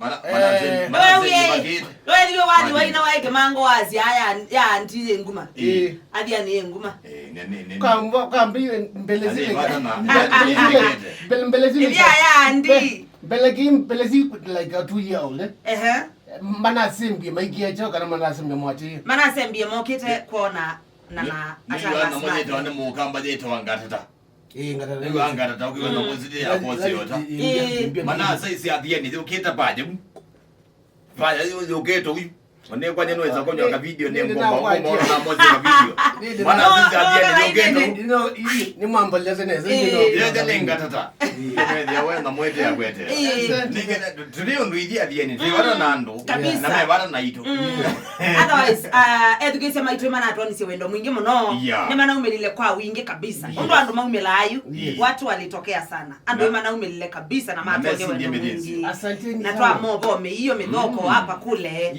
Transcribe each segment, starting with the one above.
Wewe wadi waina waike mango wazi haya ya anti nguma. Athiani nguma. Kambi mbele zile. Mbele zile. Ya andi. Mbele zile like a 2 year old. Mana sembi maigia choka na mana sembi mwati. Mana sembi mokete kuona na atala. Ni mmoja tuone mukamba jeto wangatata. Ngatata. Ni wangatata ukiwa na muzidi ya bosi yota. Mana saisi Athiani ukita baje. Vaya hiyo uketo huyu. One kwa nini unaweza kunywa ka video ni ngomba ngomba na moja ka video. Mana sisi Athiani uketo. Ni mambo lezeneza. Ile ngatata. Ndio wewe na mwete ya kwete. Ningene tulio nduidi Athiani. Tuwara nando. Na mebara na ito. Otherwise education maitu mana atoni si wendo mwingi muno. Ni mana umelile kwa wingi kabisa. Ndo andu maumelayu watu walitokea sana. Andu mana umelile kabisa na matoni wendo mwingi. Asanteni. Natwa mobome hiyo midoko hapa kule.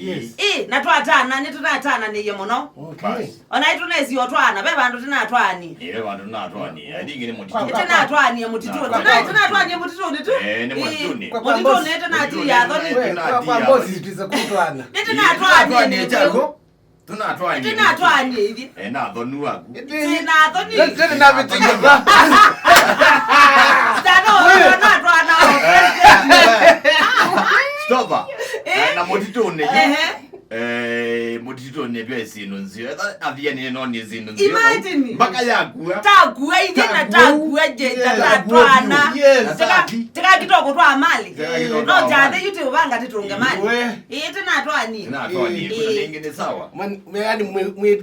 Natwa tana ni tunatana ni yemono. Okay. Ona itunezi otwana beba andu tinatwani. Bandu natwani. Adingi ni mutitu. Tinatwani ya mutitu. Tinatwani ya mutitu ni tu. Ni mutituni. Mutitu ni tinati ya thoni. Kwa bosi tuza kutwana. Tinatwani ni chako. Tunatwani. Tinatwani hivi. Na thonu waku. Tinatwani. Let's na vitinga. Tinatwana. Stop. Na mutituni. Mutito nebya sino nzio Athiani no ni zino nzio mpaka yakua tagua ide na tagua je tatwana taka kitoko twa mali no jade yuti ubanga titunga mali ite na twani kuna nyingine sawa yani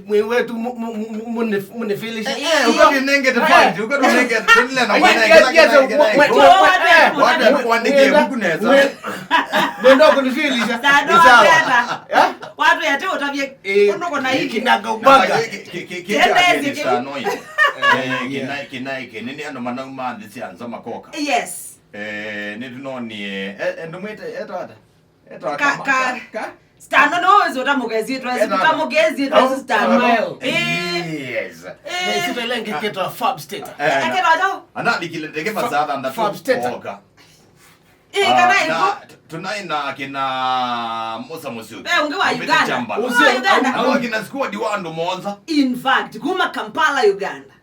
mwe wetu mun finish uko nenge tofauti uko nenge tendele na watu wandike huku neza ndio kunifinish sawa watu yate utavye ndoko na hiki kinaga ubanga kinaike nini ano manuma ndisi anza makoka yes ni tunoni ndomwete ka stano no zo tamugezi tamugezi stano yes sipelenge keto fab state akedo ana dikile mazada nda fab state kana tunaina kina Musa Musyoki. Ungewa Uganda. Hawa kina squad wando Monza. In fact, kuma Kampala Uganda.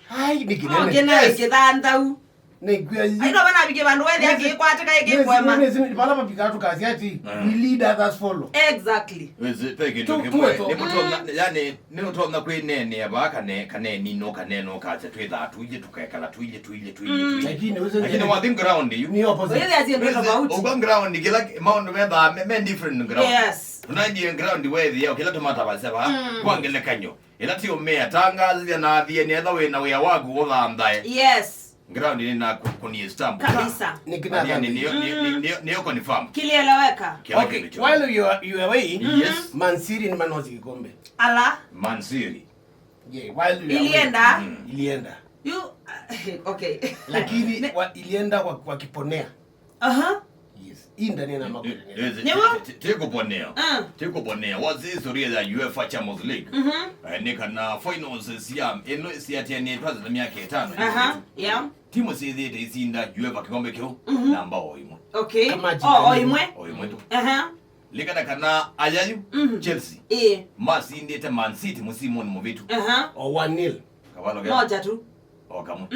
Hai nikinene. Ngena ikidanda u. Negwazi. Aino bana bige bandu wewe yake kwatika yake kwema. Nezi bala mapika tu kazi ati we lead others follow. Exactly. Weze peke ndoke mwe. Ni mtu yani ni mtu na kwenene abaka kaneni no kaneno kaza twetha tuje tukekala tuje. Lakini wa thing ground you. Ni opposite. Wewe aziende tofauti. Ogon ground kila mount meba men different ground. Yes. Tunaji ground wewe yao kila tomata baseba kwangele kanyo. Ila tio mea tangazi na Athiani etha we na we wagu othambae. Yes. Ground ni na kuni stamp kabisa ni confirm kilieleweka. Okay, while you are away, yes, Man City ni Niyosie Kikombe. Ala Man City While you ilienda you okay lakini ilienda kwa kiponea. Yes, hii ndani na makweli. Teko ponea was historia ya UEFA Champions League. Nikana finals ya si Athiani twaza na miaka 5. Yeah. Timu sisi isinda UEFA Kikombe kio namba oimwe. Okay. Oimwe tu. Likana kana ayayu Chelsea. Masinde te Man City musimu ni muvitu. 1-0. Kabalo moja tu. Okamu.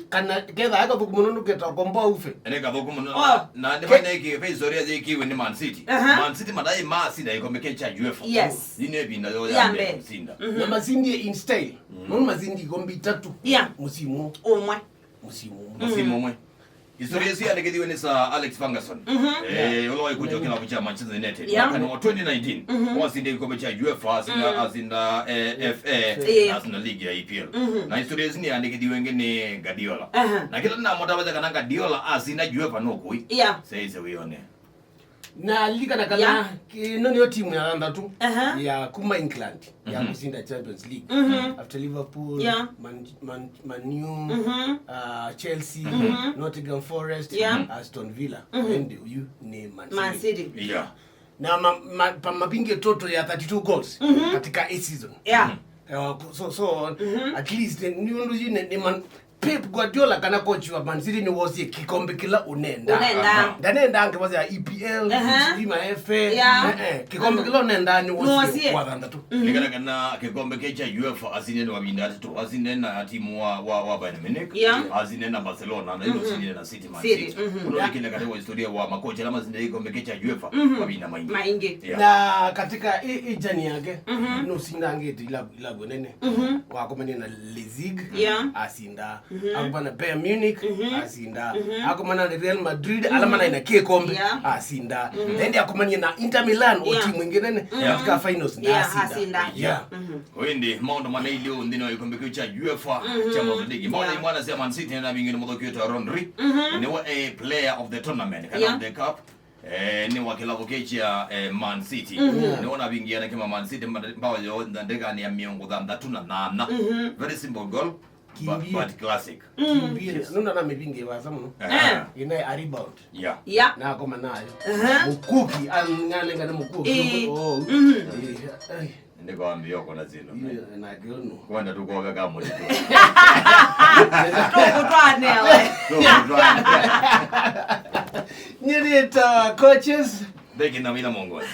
Kana kedha aka thukumununu keta kombo ufe. Eneka thukumununu na ndibane iki historia ya kiwe ni Man City. Man City madai Masinde ikombe cha UEFA. Yes. Dine binda yo ya Sinda. Na Masinde in style. Non Masinde ikombe 3. Musimu. Umwe. Musimu. Historia si alegediwe ni sa Alex Ferguson. Uloi kuja kila kucha Manchester United. Kana 2019. Wasinde ikombe cha UEFA asinda FA asinda ligi ya EPL. Na historia ni alegediwe ngene Guardiola. Na kila na motabaza kana Guardiola asinda UEFA no koi. Sasa wione. Na liga na kana noni yo timu ya anda tu ya kuma England ya kushinda Champions League after Liverpool, Man U, Chelsea, Nottingham Forest, Aston Villa, and you name Man City. Yeah. Na mapinge toto ya 32 goals katika 8 season. So at least ni man Pep Guardiola kana coach wa Man City Niyosie Kikombe kila unenda ndanenda angebaza EPL ima FA Kikombe kila unenda Niyosie kwa tatu ligana kana Kikombe kecha UEFA azinene wabinda tu azinena timu wa Bayern Munich azinena Barcelona na hilo azinena na City Man City unaona kile katika historia wa makocha lama zinene Kikombe kecha UEFA wabinda maingi na katika hii jani yake no sindange ila bonene wakomane na Ligue asinda akubana Bayern Munich asinda akomana na Real Madrid alamana ina Kikombe asinda then akomanya na Inter Milan timu nyingine katika finals na asinda wendi maundo manailio ndino Kikombe kecha UEFA Champions League mwana mwana sema Man City na bingine mmoja kioto Rodri ni wa a player of the tournament kana the cup ni wakila kecha Man City niona bingiana kama Man City mbao yo ndega ni ya miongo tatu na namna very simple goal but classic nuna na mibinge wazamu ina a rebound na koma nayo mukuki angane ngane mukuki ndiko ambio kona zino na gyono kwenda tukoga kama mtu tukutwane we nyerita coaches beki na mina mongoni